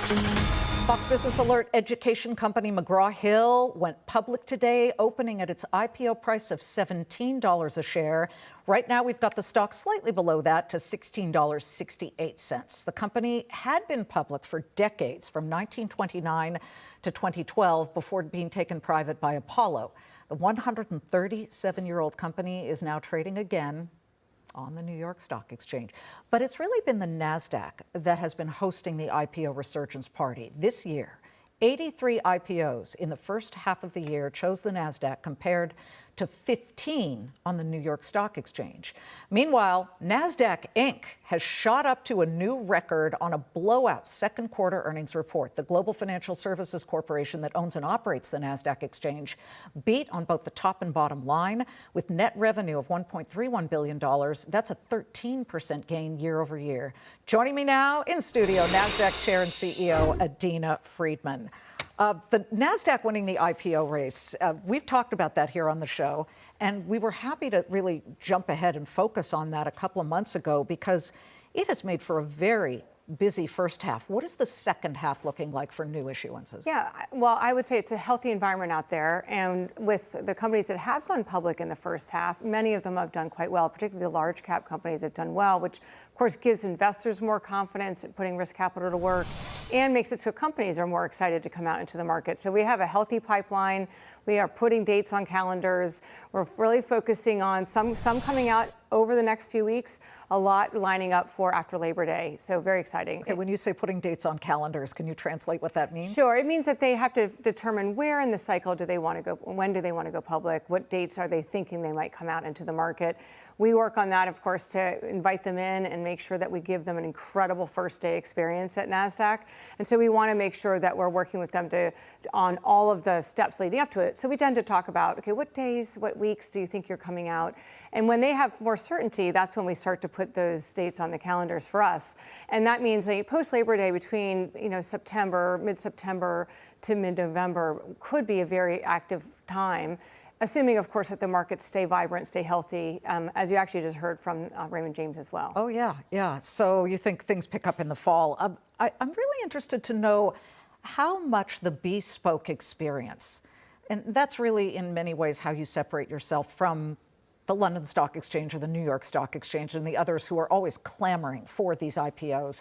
Fox Business Alert education company McGraw Hill went public today, opening at its IPO price of $17 a share. Right now, we've got the stock slightly below that to $16.68. The company had been public for decades, from 1929 to 2012, before being taken private by Apollo. The 137-year-old company is now trading again on the New York Stock Exchange. But it's really been the NASDAQ that has been hosting the IPO resurgence party. This year, 83 IPOs in the first half of the year chose the NASDAQ, compared to 15 on the New York Stock Exchange. Meanwhile, NASDAQ Inc. has shot up to a new record on a blowout second quarter earnings report. The global financial services corporation that owns and operates the NASDAQ exchange beat on both the top and bottom line, with net revenue of $1.31 billion. That's a 13% gain year over year. Joining me now in studio, NASDAQ Chair and CEO Adena Friedman. The NASDAQ winning the IPO race, we've talked about that here on the show, and we were happy to really jump ahead and focus on that a couple of months ago, because it has made for a very busy first half. What is the second half looking like for new issuances? Yeah, well, I would say it's a healthy environment out there. And with the companies that have gone public in the first half, many of them have done quite well, particularly the large cap companies have done well, which of course gives investors more confidence in putting risk capital to work and makes it so companies are more excited to come out into the market. So we have a healthy pipeline. We are putting dates on calendars. We're really focusing on some coming out over the next few weeks, a lot lining up for after Labor Day. So very exciting. Okay, when you say putting dates on calendars, can you translate what that means? Sure. It means that they have to determine where in the cycle do they want to go, when do they want to go public, what dates are they thinking they might come out into the market. We work on that, of course, to invite them in and make sure that we give them an incredible first day experience at NASDAQ. And so we want to make sure that we're working with them on all of the steps leading up to it. So we tend to talk about, okay, what days, what weeks do you think you're coming out? And when they have more certainty, that's when we start to put those dates on the calendars for us. And that means that post-Labor Day, between September, mid-September to mid-November, could be a very active time, assuming, of course, that the markets stay vibrant, stay healthy, as you actually just heard from Raymond James as well. Oh, yeah. So you think things pick up in the fall. I'm really interested to know how much the bespoke experience, and that's really in many ways how you separate yourself from the London Stock Exchange or the New York Stock Exchange and the others who are always clamoring for these IPOs.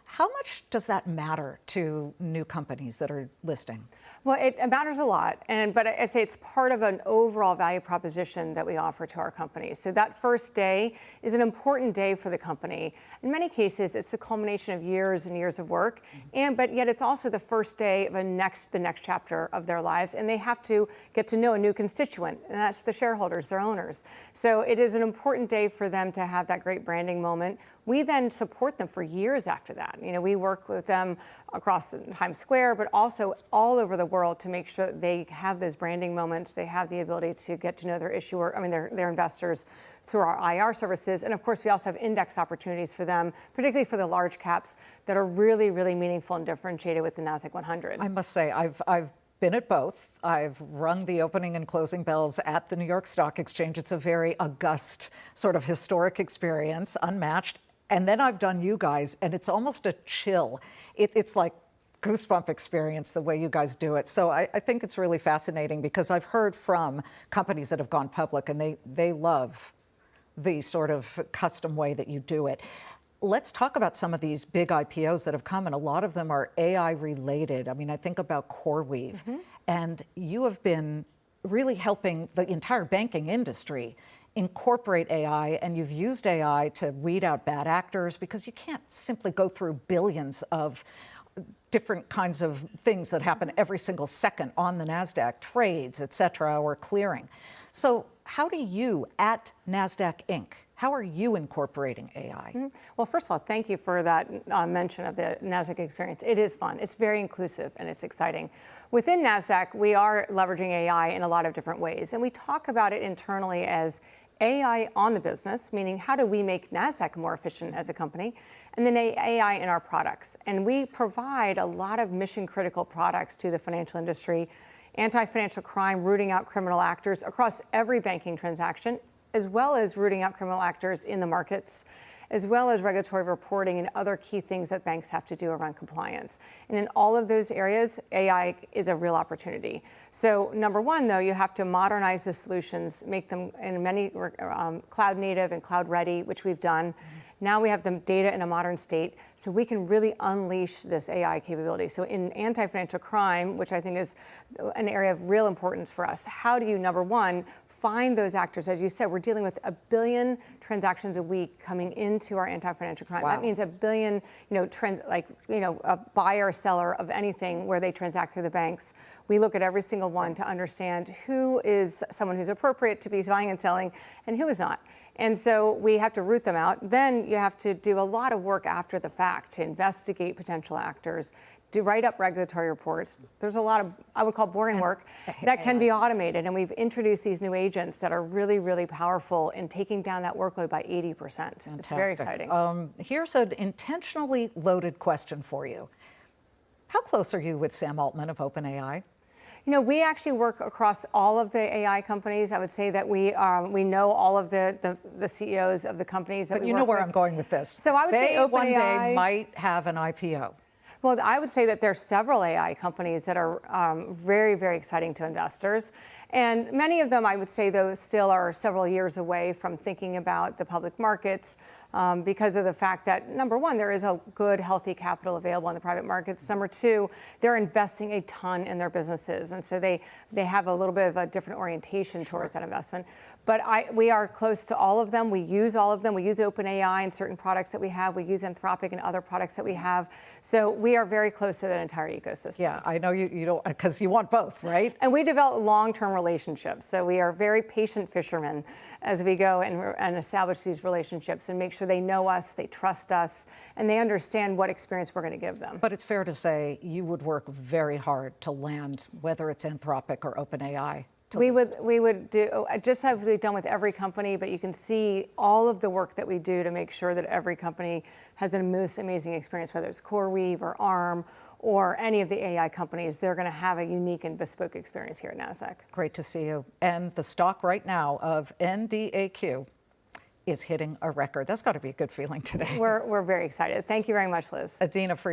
How much does that matter to new companies that are listing? Well, it matters a lot, but I'd say it's part of an overall value proposition that we offer to our companies. So that first day is an important day for the company. In many cases, it's the culmination of years and years of work, but yet it's also the first day of the next chapter of their lives, and they have to get to know a new constituent, and that's the shareholders, their owners. So it is an important day for them to have that great branding moment. We then support them for years after that. We work with them across Times Square, but also all over the world to make sure that they have those branding moments. They have the ability to get to know their their investors through our IR services. And of course, we also have index opportunities for them, particularly for the large caps that are really, really meaningful and differentiated with the NASDAQ 100. I must say, I've been at both. I've rung the opening and closing bells at the New York Stock Exchange. It's a very august, sort of historic experience, unmatched. And then I've done you guys, and it's almost a chill. It's like goosebump experience the way you guys do it. So I think it's really fascinating, because I've heard from companies that have gone public, and they love the sort of custom way that you do it. Let's talk about some of these big IPOs that have come, and a lot of them are AI related. I mean, I think about CoreWeave, and you have been really helping the entire banking industry incorporate AI, and you've used AI to weed out bad actors, because you can't simply go through billions of different kinds of things that happen every single second on the NASDAQ, trades, et cetera, or clearing. So how do you, at NASDAQ Inc., how are you incorporating AI? Well, first of all, thank you for that mention of the NASDAQ experience. It is fun. It's very inclusive, and it's exciting. Within NASDAQ, we are leveraging AI in a lot of different ways, and we talk about it internally as AI on the business, meaning how do we make NASDAQ more efficient as a company, and then AI in our products. And we provide a lot of mission-critical products to the financial industry, anti-financial crime, rooting out criminal actors across every banking transaction, as well as rooting out criminal actors in the markets. as well as regulatory reporting and other key things that banks have to do around compliance. And in all of those areas, AI is a real opportunity. So number one, though, you have to modernize the solutions, make them in many cloud native and cloud ready, which we've done. Now we have the data in a modern state, so we can really unleash this AI capability. So in anti-financial crime, which I think is an area of real importance for us, how do you, number one, find those actors? As you said, we're dealing with 1 billion transactions a week coming into our anti-financial crime. Wow. That means 1 billion, a buyer or seller of anything where they transact through the banks. We look at every single one to understand who is someone who's appropriate to be buying and selling and who is not. And so we have to root them out. Then you have to do a lot of work after the fact to investigate potential actors, to write up regulatory reports. There's a lot of, I would call, boring work that can be automated. And we've introduced these new agents that are really, really powerful in taking down that workload by 80%. Fantastic. It's very exciting. Here's an intentionally loaded question for you. How close are you with Sam Altman of OpenAI? You know, we actually work across all of the AI companies. I would say that we know all of the CEOs of the companies that we work with. But you know where I'm going with this. So I would say they one day OpenAI might have an IPO. Well, I would say that there are several AI companies that are very, very exciting to investors. And many of them, I would say, though, still are several years away from thinking about the public markets because of the fact that, number one, there is a good, healthy capital available in the private markets. Number two, they're investing a ton in their businesses. And so they have a little bit of a different orientation towards that investment. But we are close to all of them. We use all of them. We use OpenAI in certain products that we have. We use Anthropic in other products that we have. So we are very close to that entire ecosystem. Yeah, I know you don't, because you want both, right? And we develop long-term relationships. So we are very patient fishermen as we go and establish these relationships and make sure they know us, they trust us, and they understand what experience we're going to give them. But it's fair to say you would work very hard to land, whether it's Anthropic or OpenAI. We would do, just as we've done with every company, but you can see all of the work that we do to make sure that every company has the most amazing experience, whether it's CoreWeave or ARM or any of the AI companies. They're going to have a unique and bespoke experience here at NASDAQ. Great to see you. And the stock right now of NDAQ is hitting a record. That's got to be a good feeling today. We're very excited. Thank you very much, Liz. Adena Friedman.